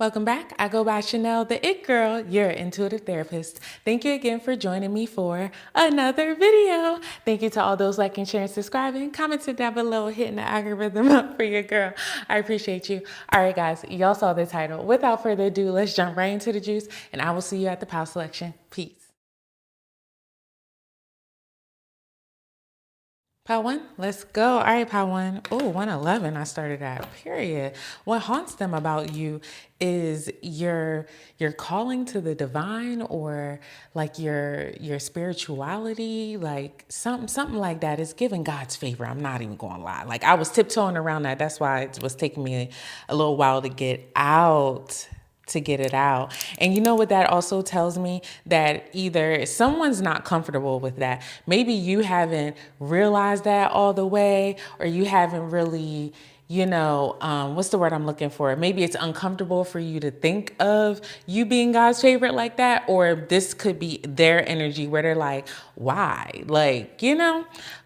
Welcome back. I go by Chanel, the It Girl, your intuitive therapist. Thank you again for joining me for another video. Thank you to all those liking, sharing, subscribing, commenting down below, hitting the algorithm up for your girl. I appreciate you. All right, guys, y'all saw the title. Without further ado, let's jump right into the juice, and I will see you at the pile selection. Peace. Pile one, let's go. All right, pile one. Oh, 111, I started at, period. What haunts them about you is your calling to the divine, or like your spirituality, like something like that is giving God's favor. I'm not even gonna lie. Like, I was tiptoeing around that. That's why it was taking me a little while to get it out. And you know what that also tells me? That either someone's not comfortable with that. Maybe you haven't realized that all the way, or you haven't really, what's the word I'm looking for? Maybe it's uncomfortable for you to think of you being God's favorite like that, or this could be their energy where they're like, why? Like,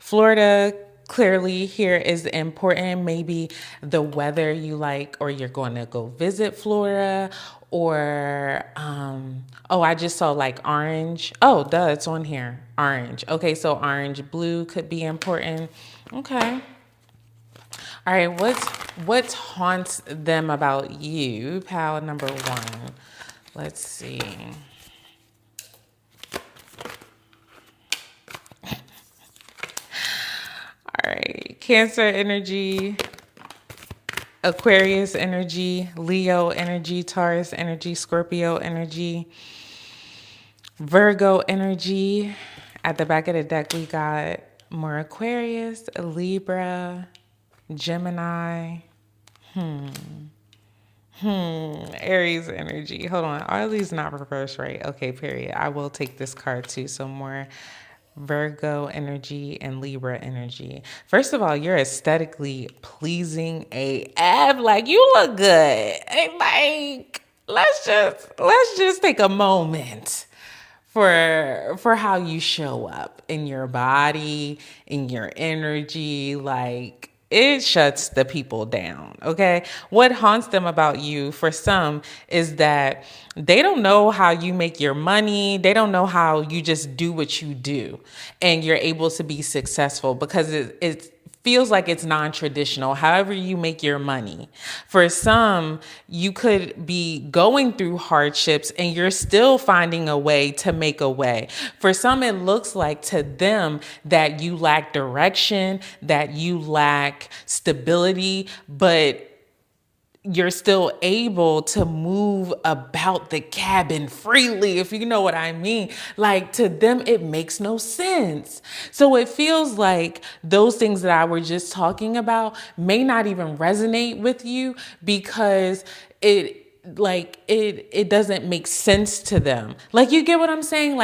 Florida clearly here is important. Maybe the weather you like, or you're going to go visit Florida, or I just saw like orange. Oh, duh, it's on here. Orange. Okay, so orange, blue could be important. Okay. All right, what haunts them about you? Pal number one. Let's see. All right, Cancer energy, Aquarius energy, Leo energy, Taurus energy, Scorpio energy, Virgo energy. At the back of the deck, we got more Aquarius, Libra, Gemini, Aries energy. Hold on, are these not reversed, right? Okay, period. I will take this card too. So more Virgo energy and Libra energy. First of all, you're aesthetically pleasing AF. Like, you look good. And like, let's just take a moment for how you show up in your body, in your energy. Like, it shuts the people down, okay? What haunts them about you, for some, is that they don't know how you make your money. They don't know how you just do what you do and you're able to be successful, because it's feels like it's non-traditional, however you make your money. For some, you could be going through hardships and you're still finding a way to make a way. For some, it looks like to them that you lack direction, that you lack stability, but you're still able to move about the cabin freely, if you know what I mean. Like, to them, it makes no sense. So it feels like those things that I were just talking about may not even resonate with you, because it doesn't make sense to them. Like, you get what I'm saying?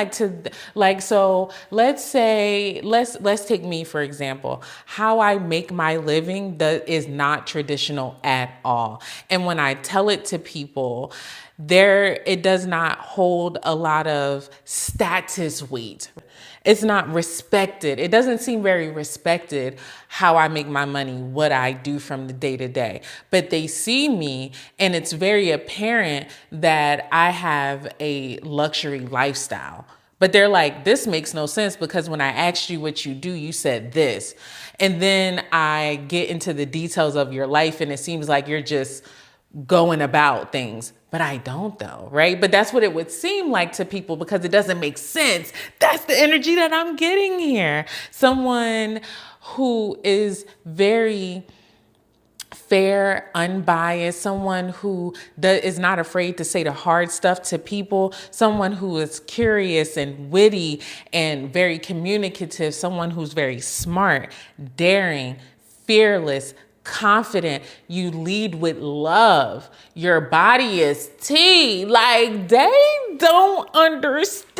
So let's say, let's take me for example. How I make my living is not traditional at all. And when I tell it to people, it does not hold a lot of status weight. It's not respected. It doesn't seem very respected how I make my money, what I do from the day to day. But they see me and it's very apparent that I have a luxury lifestyle. But they're like, this makes no sense, because when I asked you what you do, you said this. And then I get into the details of your life and it seems like you're just going about things. But I don't, though, right? But that's what it would seem like to people, because it doesn't make sense. That's the energy that I'm getting here. Someone who is very fair, unbiased, someone who is not afraid to say the hard stuff to people, someone who is curious and witty and very communicative, someone who's very smart, daring, fearless, confident. You lead with love. Your body is tea. Like, they don't understand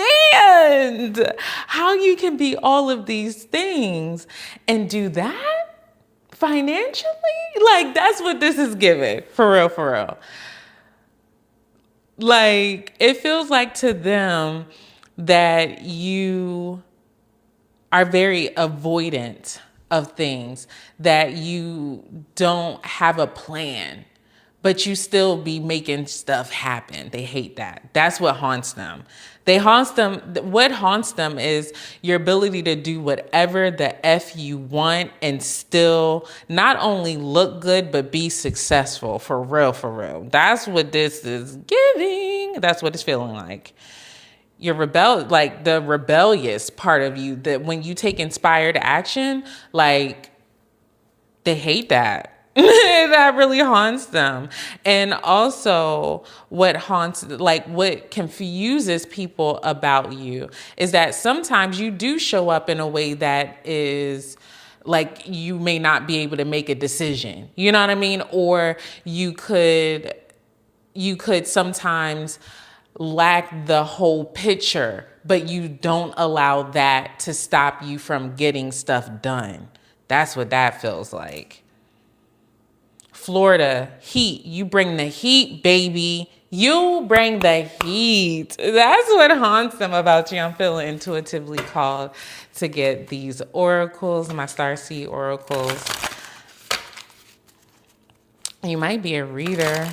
how you can be all of these things and do that financially. Like, that's what this is giving. For real, for real. Like, it feels like to them that you are very avoidant of things, that you don't have a plan but you still be making stuff happen. They hate that. That's what haunts them. What haunts them is your ability to do whatever the F you want and still not only look good, but be successful. For real, for real. That's what this is giving. That's what it's feeling like. Like the rebellious part of you, that when you take inspired action, like, they hate that. That really haunts them. And also what confuses people about you is that sometimes you do show up in a way that is like, you may not be able to make a decision. You know what I mean? Or you could sometimes lack the whole picture, but you don't allow that to stop you from getting stuff done. That's what that feels like. Florida, heat. You bring the heat, baby. You bring the heat. That's what haunts them about you. I'm feeling intuitively called to get these oracles, my starseed oracles. You might be a reader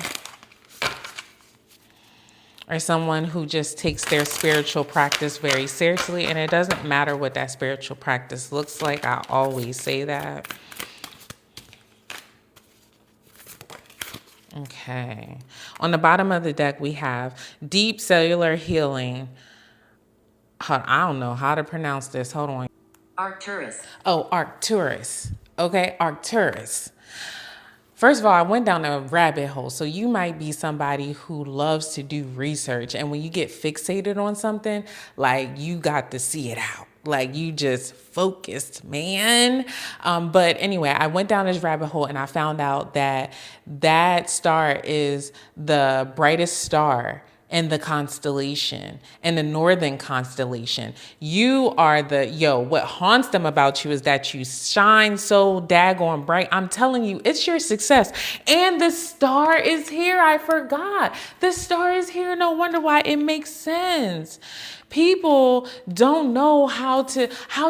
or someone who just takes their spiritual practice very seriously. And it doesn't matter what that spiritual practice looks like. I always say that. Okay. On the bottom of the deck, we have deep cellular healing. I don't know how to pronounce this. Hold on. Arcturus. Oh, Arcturus. Okay, Arcturus. First of all, I went down a rabbit hole. So you might be somebody who loves to do research. And when you get fixated on something, like, you got to see it out. Like, you just focused, man. But anyway, I went down this rabbit hole and I found out that that star is the brightest star in the constellation, in the northern constellation. You are what haunts them about you is that you shine so daggone bright. I'm telling you, it's your success. And the star is here. I forgot. The star is here. No wonder why. It makes sense. People don't know how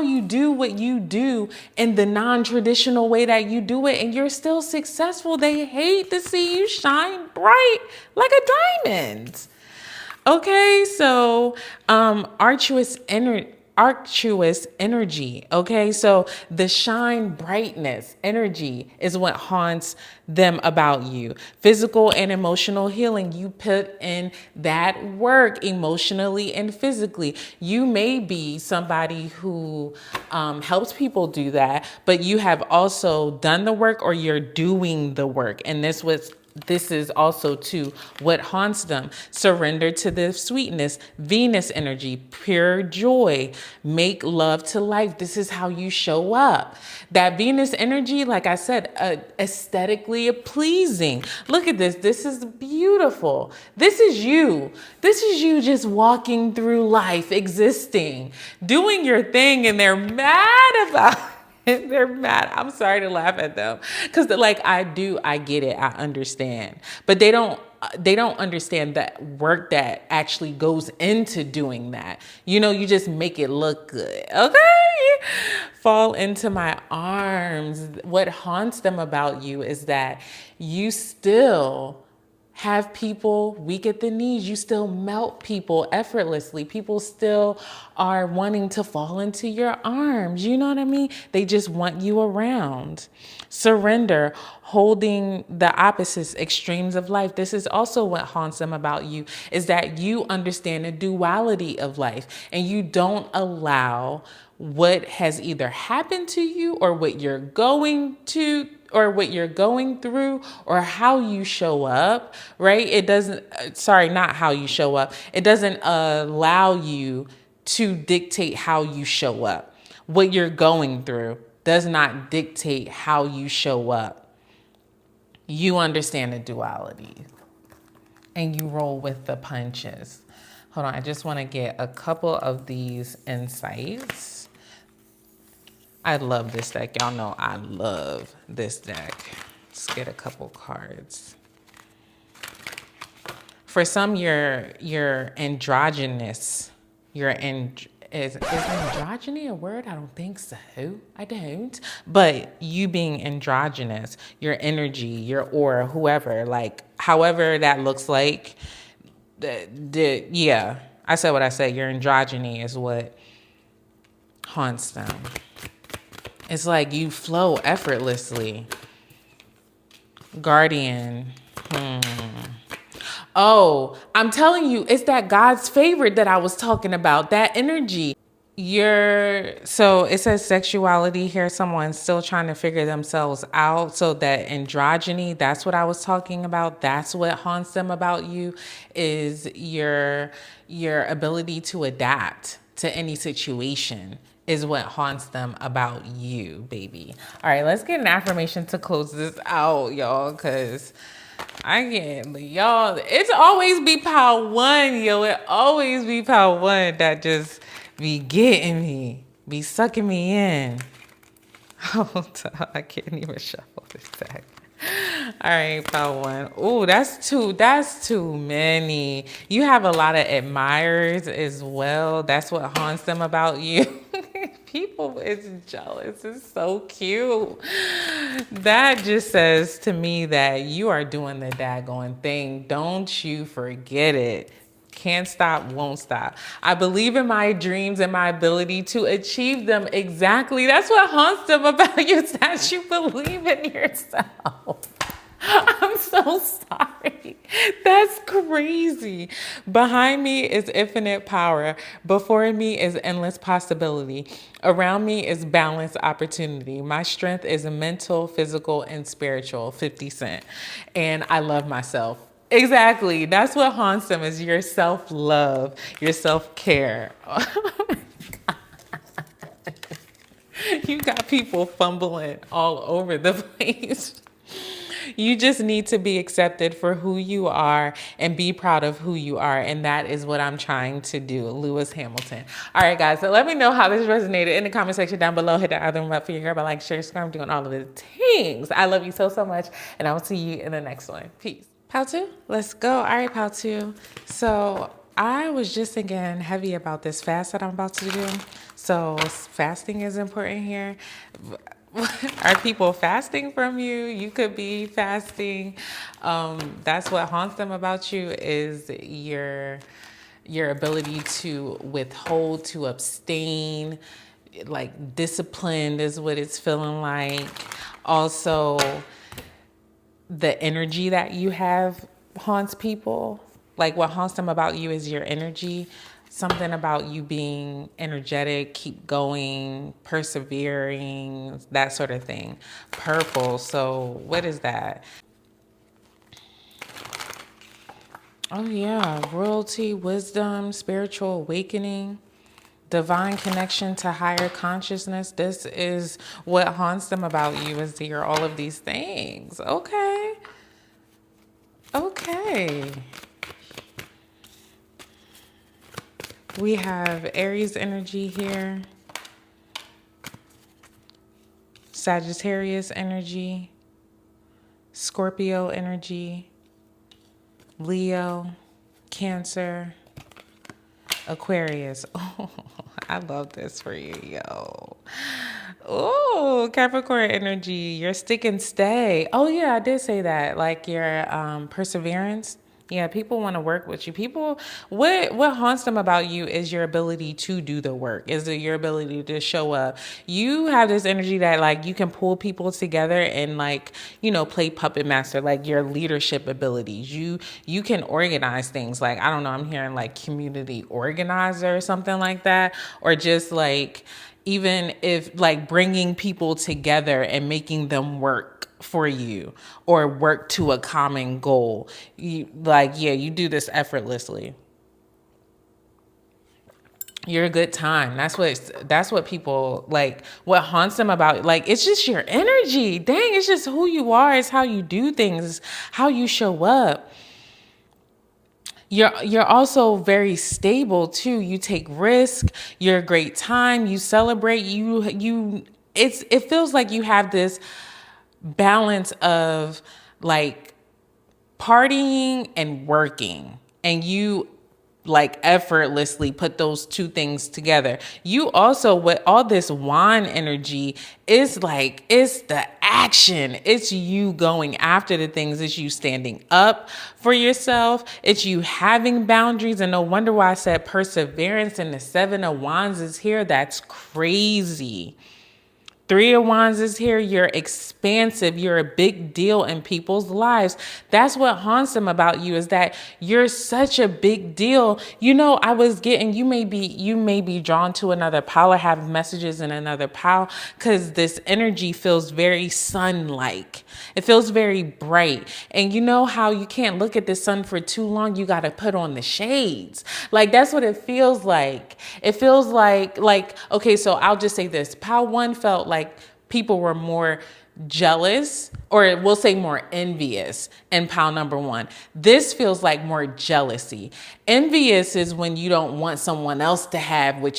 you do what you do in the non-traditional way that you do it, and you're still successful. They hate to see you shine bright like a diamond. Okay, so arduous energy. Okay, so the shine brightness energy is what haunts them about you. Physical and emotional healing. You put in that work emotionally and physically. You may be somebody who helps people do that, but you have also done the work or you're doing the work. And this is also too what haunts them. Surrender to the sweetness, Venus energy, pure joy, make love to life. This is how you show up. That Venus energy, like I said, aesthetically pleasing. Look at this. This is beautiful. This is you. This is you just walking through life, existing, doing your thing, and they're mad about it. They're mad. I'm sorry to laugh at them because I get it. I understand, but they don't understand that work that actually goes into doing that. You just make it look good. Okay. Fall into my arms. What haunts them about you is that you still have people weak at the knees. You still melt people effortlessly. People still are wanting to fall into your arms. You know what I mean? They just want you around. Surrender, holding the opposites, extremes of life. This is also what haunts them about you, is that you understand the duality of life and you don't allow what has either happened to you or what you're going through or how you show up, right? It doesn't, not how you show up. It doesn't allow you to dictate how you show up. What you're going through does not dictate how you show up. You understand the duality and you roll with the punches. Hold on, I just want to get a couple of these insights. I love this deck. Y'all know I love this deck. Let's get a couple cards. For some, you're androgynous. You're Is androgyny a word? I don't think so. I don't. But you being androgynous, your energy, your aura, whoever, like however that looks like, yeah, I said what I said. Your androgyny is what haunts them. It's like you flow effortlessly. Guardian. Oh, I'm telling you, it's that God's favorite that I was talking about, that energy. So it says sexuality here. Someone's still trying to figure themselves out. So that androgyny, that's what I was talking about. That's what haunts them about you, is your ability to adapt to any situation is what haunts them about you, baby. All right, let's get an affirmation to close this out, y'all, because I can't, y'all, it's always be power one, yo. It always be power one that just be getting me, be sucking me in. Hold on, I can't even shuffle this deck. All right, power one. Oh, that's too many. You have a lot of admirers as well. That's what haunts them about you. People is jealous. It's so cute. That just says to me that you are doing the daggone thing. Don't you forget it. Can't stop, won't stop. I believe in my dreams and my ability to achieve them. Exactly. That's what haunts them about you, is that you believe in yourself. I'm so sorry. That's crazy. Behind me is infinite power. Before me is endless possibility. Around me is balanced opportunity. My strength is mental, physical, and spiritual. 50 Cent. And I love myself. Exactly. That's what haunts them, is your self-love, your self-care. You got people fumbling all over the place. You just need to be accepted for who you are and be proud of who you are. And that is what I'm trying to do. Lewis Hamilton. All right, guys. So let me know how this resonated in the comment section down below. Hit the other one up for your girl by like, share, subscribe, doing all of the things. I love you so, so much. And I will see you in the next one. Peace. Pal 2, let's go. All right, Pal 2. So I was just thinking heavy about this fast that I'm about to do. So fasting is important here. Are people fasting from you? You could be fasting. That's what haunts them about you, is your ability to withhold, to abstain, like disciplined is what it's feeling like. Also, the energy that you have haunts people. Like what haunts them about you is your energy. Something about you being energetic, keep going, persevering, that sort of thing. Purple. So what is that? Oh yeah, royalty, wisdom, spiritual awakening, divine connection to higher consciousness. This is what haunts them about you, is you're all of these things. Okay. Okay. We have Aries energy here, Sagittarius energy, Scorpio energy, Leo, Cancer, Aquarius. Oh, I love this for you, yo. Oh, Capricorn energy, your stick and stay. Oh yeah, I did say that. Like your perseverance. Yeah, people want to work with you. People, what haunts them about you is your ability to do the work, is your ability to show up. You have this energy that like you can pull people together and like, you know, play puppet master, like your leadership abilities. You can organize things. Like, I don't know, I'm hearing like community organizer or something like that, or just like, even if like bringing people together and making them work for you or work to a common goal. You like, yeah, you do this effortlessly. You're a good time. That's what people like, what haunts them about, like, it's just your energy. Dang, it's just who you are. It's how you do things, how you show up. You're also very stable too. You take risk. You're a great time. You celebrate. It feels like you have this balance of like partying and working, and you like effortlessly put those two things together. You also, with all this wand energy, is like, it's the action. It's you going after the things. It's you standing up for yourself. It's you having boundaries. And no wonder why I said perseverance, and the 7 of Wands is here. That's crazy. 3 of Wands is here. You're expansive. You're a big deal in people's lives. That's what haunts them about you, is that you're such a big deal. You know, I was getting, you may be drawn to another pile or have messages in another pile, because this energy feels very sun-like. It feels very bright. And you know how you can't look at the sun for too long. You got to put on the shades. Like, that's what it feels like. It feels like, okay, so I'll just say this. Pile 1 felt like people were more jealous, or we'll say more envious in pile number 1. This feels like more jealousy. Envious is when you don't want someone else to have what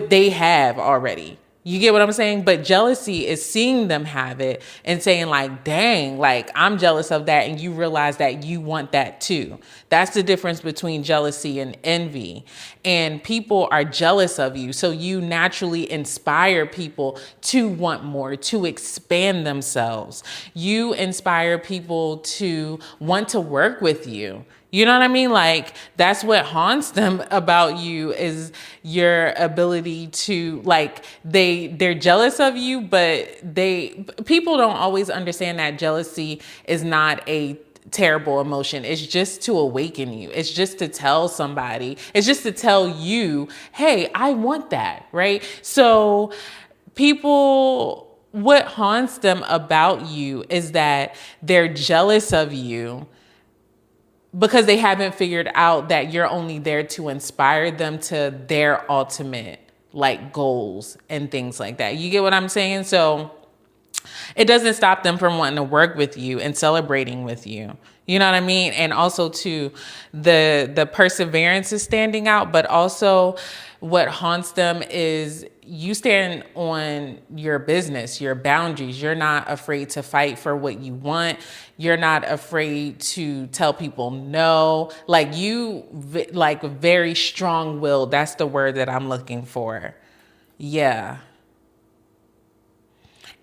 they have already. You get what I'm saying? But jealousy is seeing them have it and saying like, dang, like I'm jealous of that. And you realize that you want that too. That's the difference between jealousy and envy. And people are jealous of you. So you naturally inspire people to want more, to expand themselves. You inspire people to want to work with you. You know what I mean? Like, that's what haunts them about you, is your ability to, like, they're jealous of you, but people don't always understand that jealousy is not a terrible emotion. It's just to awaken you. It's just to tell somebody. It's just to tell you, hey, I want that, right? So what haunts them about you is that they're jealous of you, because they haven't figured out that you're only there to inspire them to their ultimate like goals and things like that. You get what I'm saying? So it doesn't stop them from wanting to work with you and celebrating with you. You know what I mean? And also too, the perseverance is standing out, but also what haunts them is you stand on your business, your boundaries. You're not afraid to fight for what you want. You're not afraid to tell people no. Like very strong-willed. That's the word that I'm looking for. Yeah.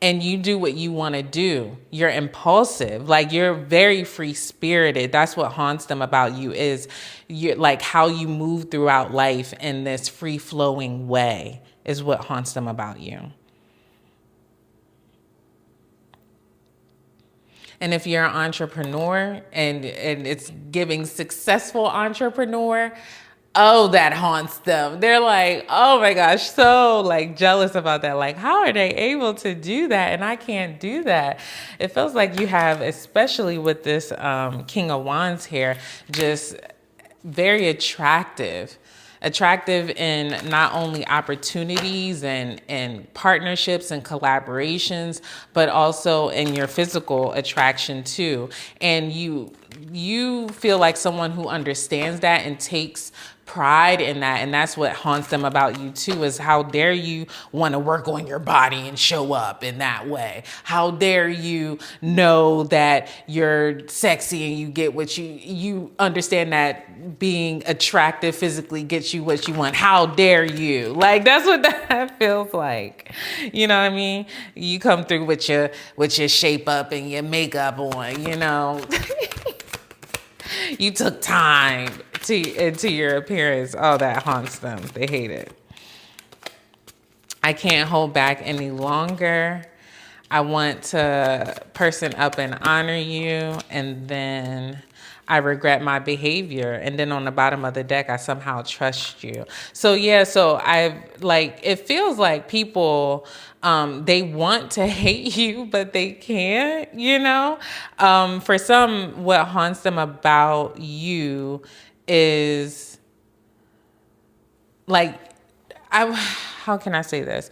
And you do what you want to do. You're impulsive. Like, you're very free-spirited. That's what haunts them about you, is you're like how you move throughout life in this free-flowing way is what haunts them about you. And if you're an entrepreneur and it's giving successful entrepreneur, oh, that haunts them. They're like, oh my gosh, so like jealous about that. Like, how are they able to do that? And I can't do that. It feels like you have, especially with this King of Wands here, just very attractive in not only opportunities and partnerships and collaborations, but also in your physical attraction too. And you feel like someone who understands that and takes pride in that. And that's what haunts them about you too, is how dare you want to work on your body and show up in that way? How dare you know that you're sexy and you get what you understand that being attractive physically gets you what you want? How dare you? Like, that's what that feels like. You know what I mean? You come through with your shape up and your makeup on, you know. You took time into your appearance. Oh, that haunts them. They hate it. I can't hold back any longer. I want to person up and honor you. And then I regret my behavior. And then on the bottom of the deck, I somehow trust you. So yeah, it feels like people, they want to hate you, but they can't, you know? For some, what haunts them about you is like, how can I say this?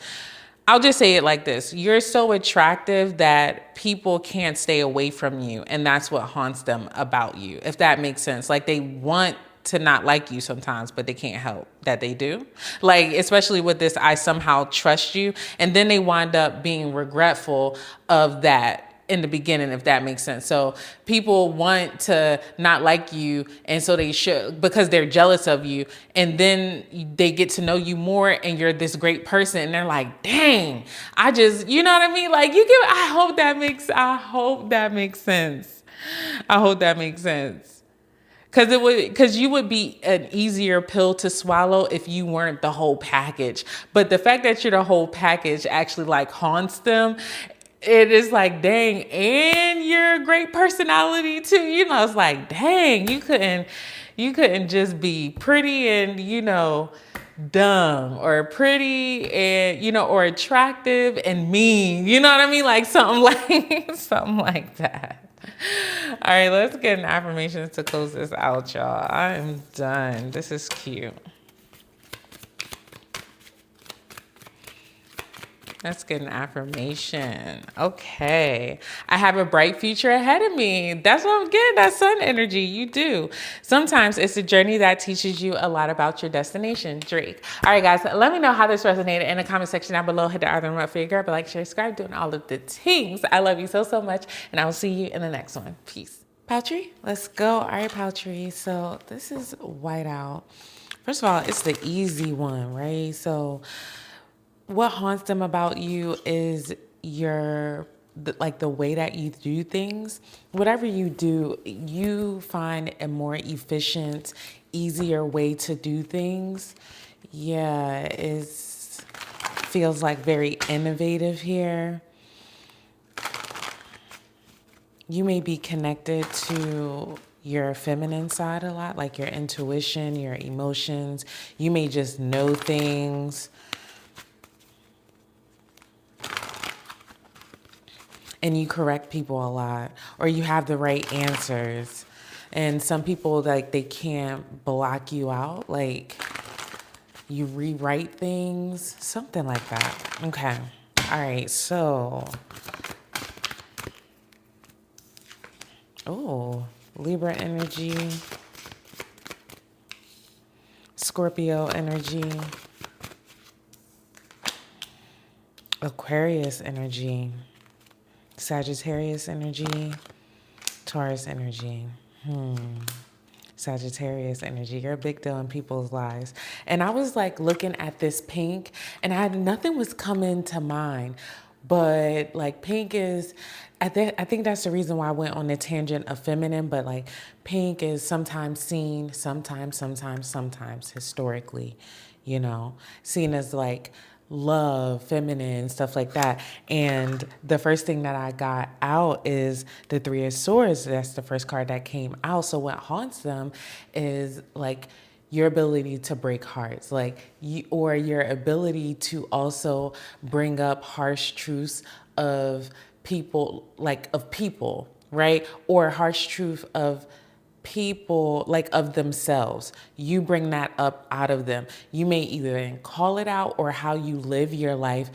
I'll just say it like this. You're so attractive that people can't stay away from you. And that's what haunts them about you, if that makes sense. Like, they want to not like you sometimes, but they can't help that they do. Like, especially with this, I somehow trust you. And then they wind up being regretful of that in the beginning, if that makes sense. So people want to not like you, and so they should, because they're jealous of you, and then they get to know you more and you're this great person, and they're like, dang, I just, you know what I mean? Like, I hope that makes sense. I hope that makes sense. Because you would be an easier pill to swallow if you weren't the whole package. But the fact that you're the whole package actually like haunts them. It is like, dang, and you're a great personality too. You know, it's like, dang, you couldn't just be pretty and, dumb, or pretty and, or attractive and mean. You know what I mean? Like something like something like that. All right, let's get an affirmation to close this out, y'all. I am done. This is cute. Let's get an affirmation. Okay. I have a bright future ahead of me. That's what I'm getting. That sun energy. You do. Sometimes it's a journey that teaches you a lot about your destination. Drake. All right, guys. Let me know how this resonated in the comment section down below. Hit the other one up for your girl. But like, share, subscribe, doing all of the things. I love you so, so much. And I will see you in the next one. Peace. Paltry, let's go. All right, Paltry. So this is whiteout. First of all, it's the easy one, right? So what haunts them about you is the way that you do things. Whatever you do, you find a more efficient, easier way to do things. Yeah, it feels like very innovative here. You may be connected to your feminine side a lot, like your intuition, your emotions. You may just know things. And you correct people a lot, or you have the right answers. And some people, like, they can't block you out. Like, you rewrite things, something like that. Okay. All right. So, Libra energy, Scorpio energy, Aquarius energy, Sagittarius energy, Taurus energy. Sagittarius energy. You're a big deal in people's lives. And I was like looking at this pink, and nothing was coming to mind. But like pink is, I think that's the reason why I went on the tangent of feminine. But like pink is sometimes seen, sometimes historically, seen as like love, feminine, stuff like that. And the first thing that I got out is the Three of Swords. That's the first card that came out. So what haunts them is like your ability to break hearts, or your ability to also bring up harsh truths of people, right? Or harsh truth of people, like of themselves. You bring that up out of them. You may either call it out, or how you live your life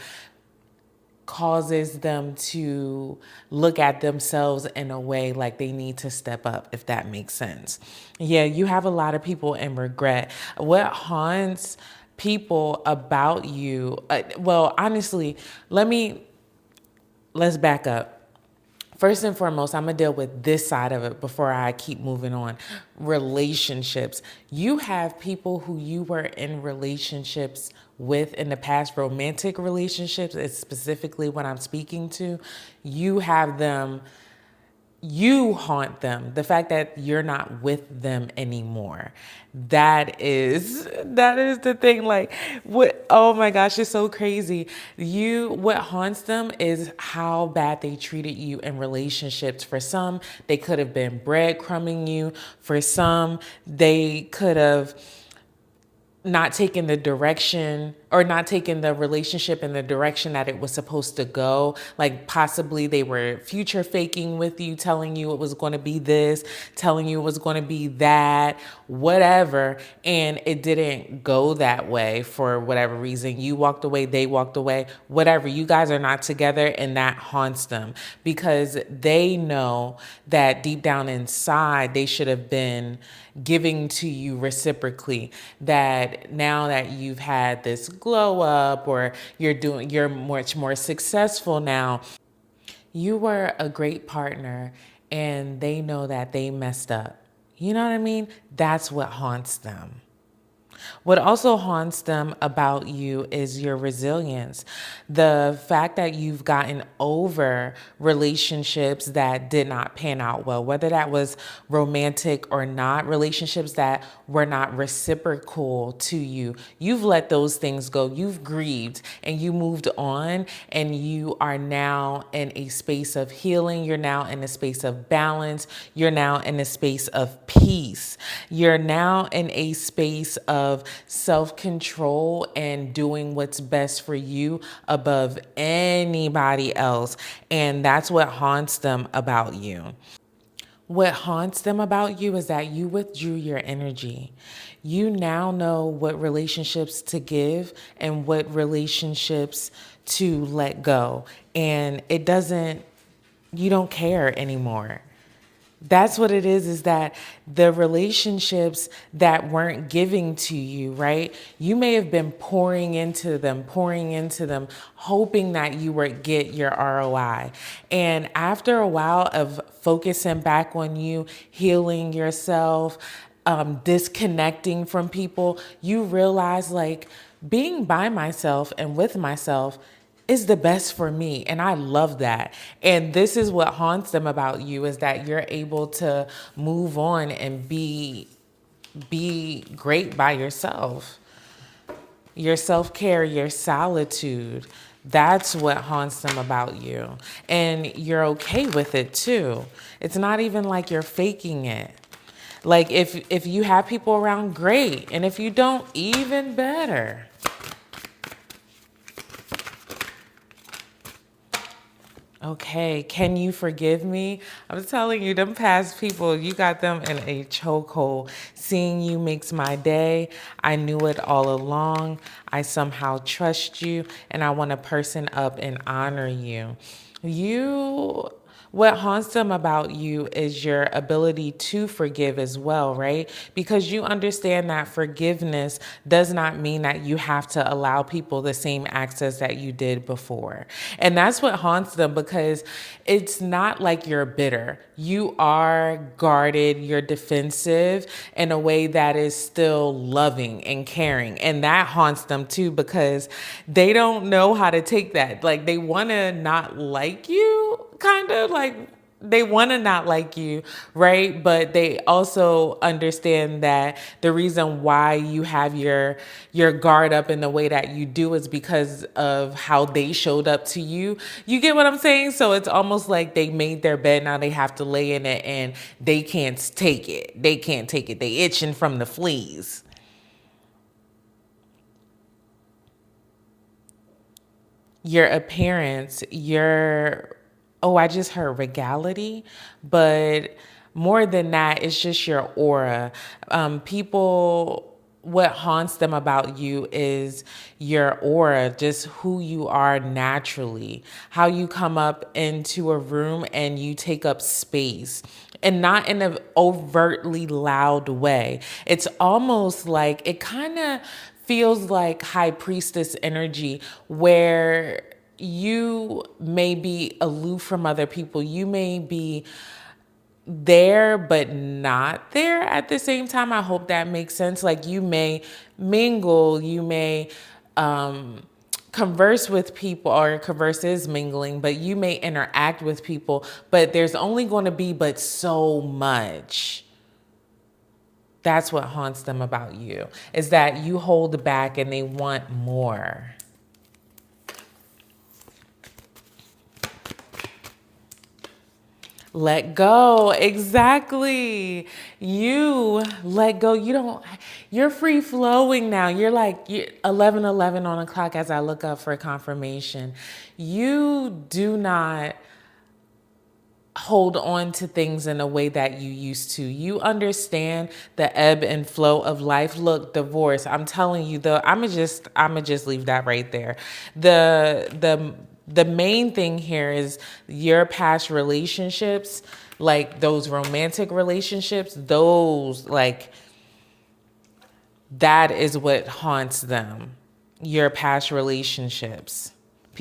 causes them to look at themselves in a way like they need to step up, if that makes sense. Yeah, you have a lot of people in regret. What haunts people about you? Well, honestly, let's back up. First and foremost, I'm going to deal with this side of it before I keep moving on. Relationships. You have people who you were in relationships with in the past, romantic relationships is specifically what I'm speaking to. You have them, you haunt them. The fact that you're not with them anymore. That is the thing. Like, what? Oh my gosh, it's so crazy. What haunts them is how bad they treated you in relationships. For some, they could have been breadcrumbing you. For some, they could have not taking the direction, or not taking the relationship in the direction that it was supposed to go. Like possibly they were future faking with you, telling you it was going to be this, telling you it was going to be that, whatever. And it didn't go that way for whatever reason. You walked away, they walked away, whatever. You guys are not together, and that haunts them because they know that deep down inside they should have been giving to you reciprocally. That now that you've had this glow up, or you're much more successful now, You were a great partner and they know that they messed up. You know what I mean? That's what haunts them. What also haunts them about you is your resilience. The fact that you've gotten over relationships that did not pan out well, whether that was romantic or not, relationships that were not reciprocal to you. You've let those things go. You've grieved and you moved on, and you are now in a space of healing. You're now in a space of balance. You're now in a space of peace. You're now in a space of self-control and doing what's best for you above anybody else. And that's what haunts them about you. What haunts them about you is that you withdrew your energy. You now know what relationships to give and what relationships to let go. And you don't care anymore. That's what it is that the relationships that weren't giving to you, right? You may have been pouring into them, hoping that you would get your ROI. And after a while of focusing back on you, healing yourself, disconnecting from people, you realize like being by myself and with myself is the best for me. And I love that. And this is what haunts them about you, is that you're able to move on and be great by yourself. Your self-care, your solitude, that's what haunts them about you. And you're okay with it too. It's not even like you're faking it. Like if you have people around, great. And if you don't, even better. Okay, can you forgive me? I'm telling you, them past people, you got them in a chokehold. Seeing you makes my day. I knew it all along. I somehow trust you, and I want to person up and honor you. What haunts them about you is your ability to forgive as well, right? Because you understand that forgiveness does not mean that you have to allow people the same access that you did before. And that's what haunts them, because it's not like you're bitter. You are guarded, you're defensive in a way that is still loving and caring. And that haunts them too, because they don't know how to take that. Like they want to not like you, kind of like they want to not like you, right? But they also understand that the reason why you have your guard up in the way that you do is because of how they showed up to you. You get what I'm saying? So it's almost like they made their bed, now they have to lay in it, and they can't take it. They can't take it. They itching from the fleas. Your appearance, I just heard regality, but more than that, it's just your aura. What haunts them about you is your aura, just who you are naturally, how you come up into a room and you take up space. And not in an overtly loud way. It's almost like, it kind of feels like high priestess energy, where you may be aloof from other people. You may be there, but not there at the same time. I hope that makes sense. Like you may mingle, you may converse with people, or converse is mingling, but you may interact with people, but there's only going to be but so much. That's what haunts them about you, is that you hold back and they want more. Let go. Exactly. You let go. You're free flowing now. You're 11:11 on the clock as I look up for confirmation. You do not hold on to things in a way that you used to. You understand the ebb and flow of life. Look, divorce, I'm telling you, I'ma just leave that right there. The main thing here is your past relationships, like those romantic relationships, that is what haunts them. Your past relationships.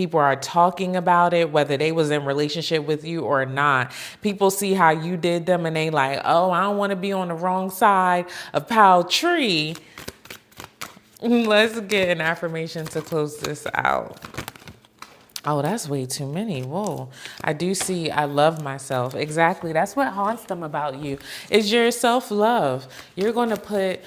People are talking about it, whether they was in relationship with you or not. People see how you did them and they like, oh, I don't want to be on the wrong side of Pal Tree. Let's get an affirmation to close this out. Oh, that's way too many. Whoa. I do see I love myself. Exactly. That's what haunts them about you is your self-love. You're going to put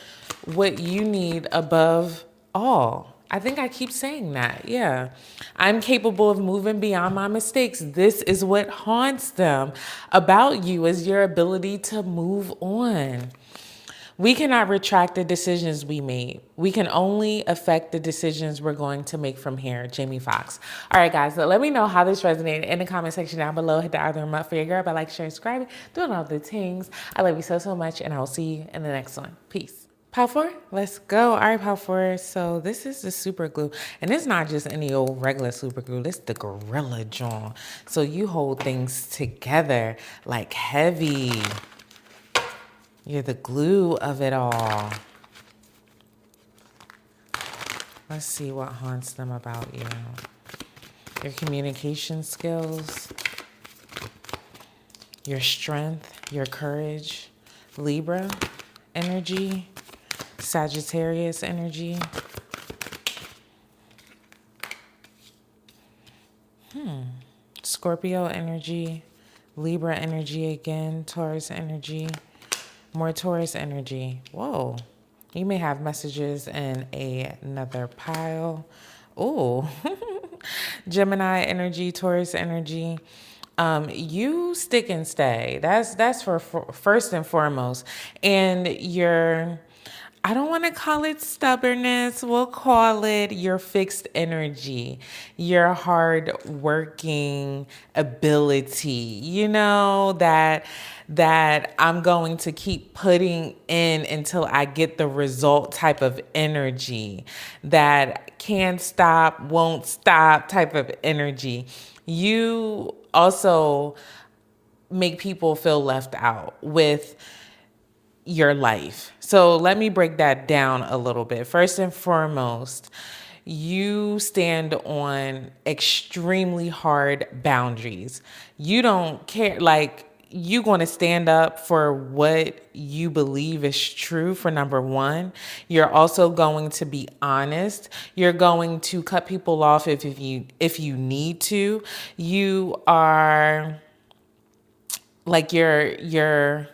what you need above all. I think I keep saying that. Yeah. I'm capable of moving beyond my mistakes. This is what haunts them about you is your ability to move on. We cannot retract the decisions we made. We can only affect the decisions we're going to make from here. Jamie Foxx. All right, guys. So let me know how this resonated in the comment section down below. Hit the either up for your girl by like, share, subscribing, doing all the things. I love you so, so much, and I will see you in the next one. Peace. Pal 4, let's go. All right, Pal 4. So this is the super glue. And it's not just any old regular super glue. This is the Gorilla Jaw. So you hold things together like heavy. You're the glue of it all. Let's see what haunts them about you. Your communication skills, your strength, your courage, Libra energy, Sagittarius energy. Scorpio energy, Libra energy again, Taurus energy. More Taurus energy. Whoa. You may have messages in another pile. Oh, Gemini energy, Taurus energy. You stick and stay. That's for first and foremost. And I don't want to call it stubbornness. We'll call it your fixed energy, your hard working ability, that I'm going to keep putting in until I get the result type of energy, that can't stop, won't stop type of energy. You also make people feel left out with your life. So let me break that down a little bit. First and foremost, you stand on extremely hard boundaries. You don't care, you're going to stand up for what you believe is true for number one. You're also going to be honest. You're going to cut people off if you need to. You are you're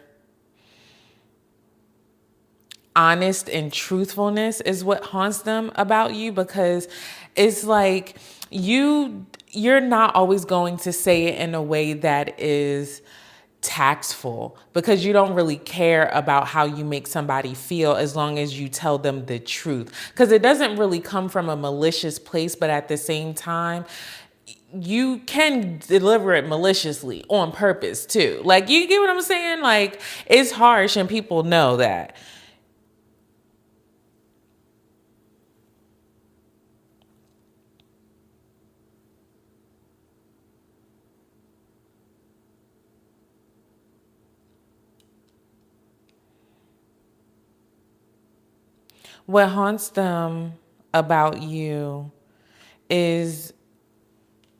honest and truthfulness is what haunts them about you, because it's like you're not always going to say it in a way that is tactful, because you don't really care about how you make somebody feel as long as you tell them the truth, because it doesn't really come from a malicious place, but at the same time you can deliver it maliciously on purpose too. You get what I'm saying? It's harsh and people know that. What haunts them about you is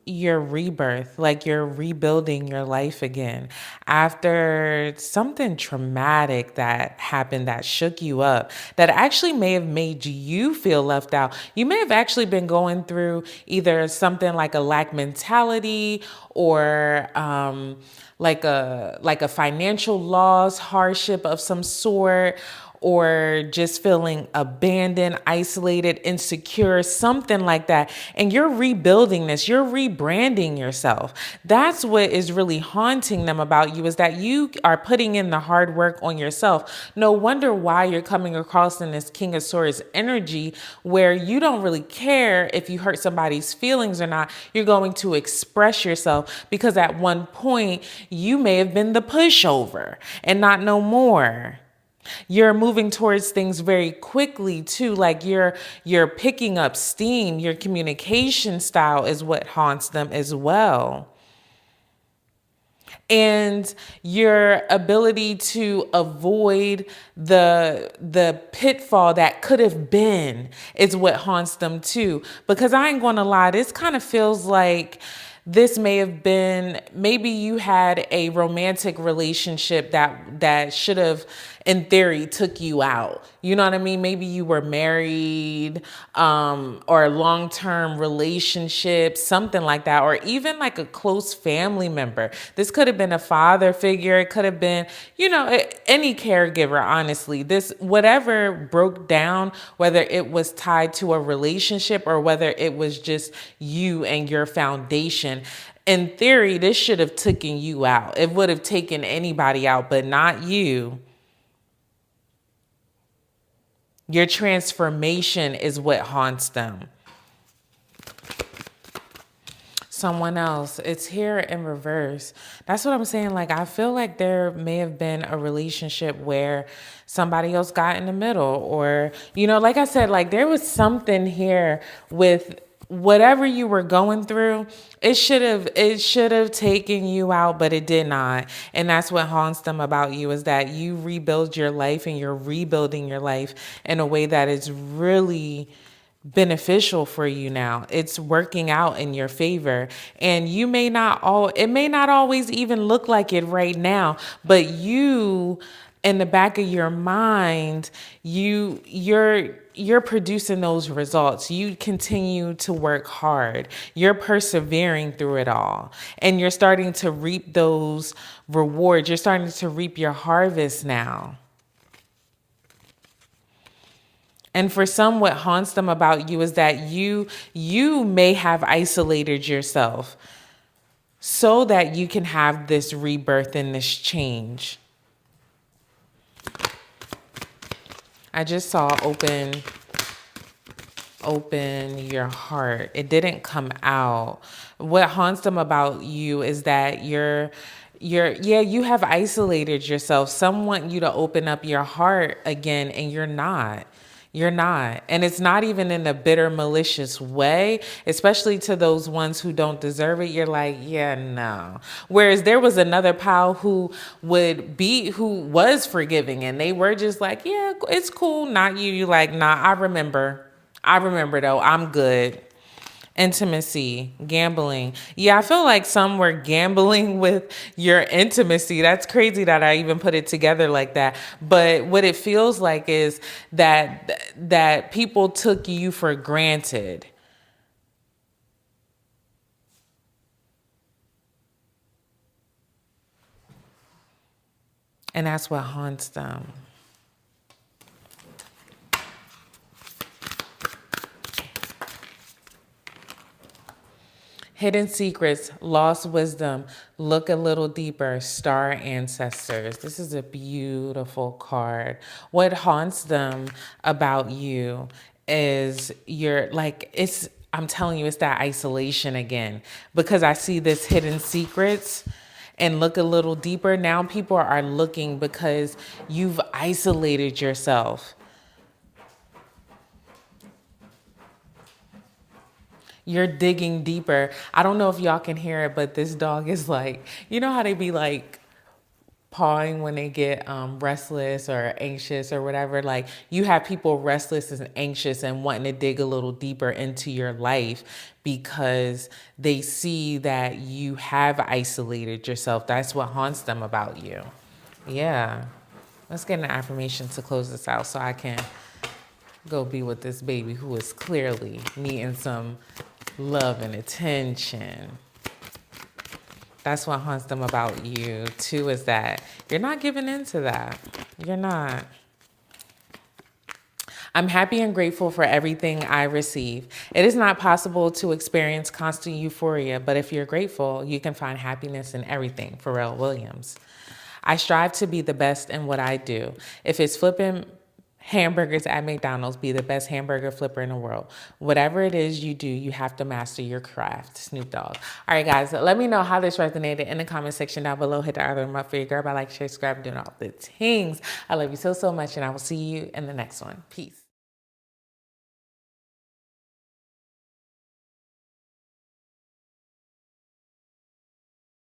your rebirth, you're rebuilding your life again after something traumatic that happened that shook you up, that actually may have made you feel left out. You may have actually been going through either something like a lack mentality or like a financial loss, hardship of some sort, or just feeling abandoned, isolated, insecure, something like that. And you're rebuilding this, you're rebranding yourself. That's what is really haunting them about you, is that you are putting in the hard work on yourself. No wonder why you're coming across in this King of Swords energy, where you don't really care if you hurt somebody's feelings or not. You're going to express yourself, because at one point you may have been the pushover and not no more. You're moving towards things very quickly too. You're picking up steam. Your communication style is what haunts them as well. And your ability to avoid the pitfall that could have been is what haunts them too. Because I ain't gonna lie, this kind of feels like this may have been, maybe you had a romantic relationship that should have, in theory, took you out. You know what I mean? Maybe you were married, or a long-term relationship, something like that, or even like a close family member. This could have been a father figure. It could have been, any caregiver, honestly. This, whatever broke down, whether it was tied to a relationship or whether it was just you and your foundation. In theory, this should have taken you out. It would have taken anybody out, but not you. Your transformation is what haunts them. Someone else, it's here in reverse. That's what I'm saying. Like, I feel like there may have been a relationship where somebody else got in the middle, or, like I said, like there was something here with whatever you were going through. It should have taken you out, but it did not. And that's what haunts them about you, is that you rebuild your life, and you're rebuilding your life in a way that is really beneficial for you now. It's working out in your favor, and it may not always even look like it right now, but you, in the back of your mind, you're producing those results. You continue to work hard. You're persevering through it all, and you're starting to reap those rewards. You're starting to reap your harvest now. And for some, what haunts them about you is that you may have isolated yourself so that you can have this rebirth and this change. I just saw open your heart. It didn't come out. What haunts them about you is that you have isolated yourself. Some want you to open up your heart again, and you're not. You're not. And it's not even in a bitter, malicious way, especially to those ones who don't deserve it. You're like, yeah, no. Whereas there was another pal who was forgiving, and they were just like, yeah, it's cool. Not you. You like, nah, I remember though. I'm good. Intimacy, gambling. Yeah, I feel like some were gambling with your intimacy. That's crazy that I even put it together like that. But what it feels like is that people took you for granted. And that's what haunts them. Hidden secrets, lost wisdom, look a little deeper, star ancestors. This is a beautiful card. What haunts them about you is I'm telling you, it's that isolation again, because I see this hidden secrets and look a little deeper. Now people are looking because you've isolated yourself. You're digging deeper. I don't know if y'all can hear it, but this dog is like, you know how they be like pawing when they get restless or anxious or whatever. Like, you have people restless and anxious and wanting to dig a little deeper into your life because they see that you have isolated yourself. That's what haunts them about you. Yeah. Let's get an affirmation to close this out so I can go be with this baby who is clearly needing some love and attention. That's what haunts them about you too, is that you're not giving into that. You're not. I'm happy and grateful for everything I receive. It is not possible to experience constant euphoria, but if you're grateful, you can find happiness in everything. Pharrell Williams. I strive to be the best in what I do. If it's flipping hamburgers at McDonald's, be the best hamburger flipper in the world. Whatever it is you do, you have to master your craft. Snoop Dogg. All right, guys, let me know how this resonated in the comment section down below. Hit the other one up for your girl by like, share, subscribe, doing all the things. I love you so, so much, and I will see you in the next one. Peace.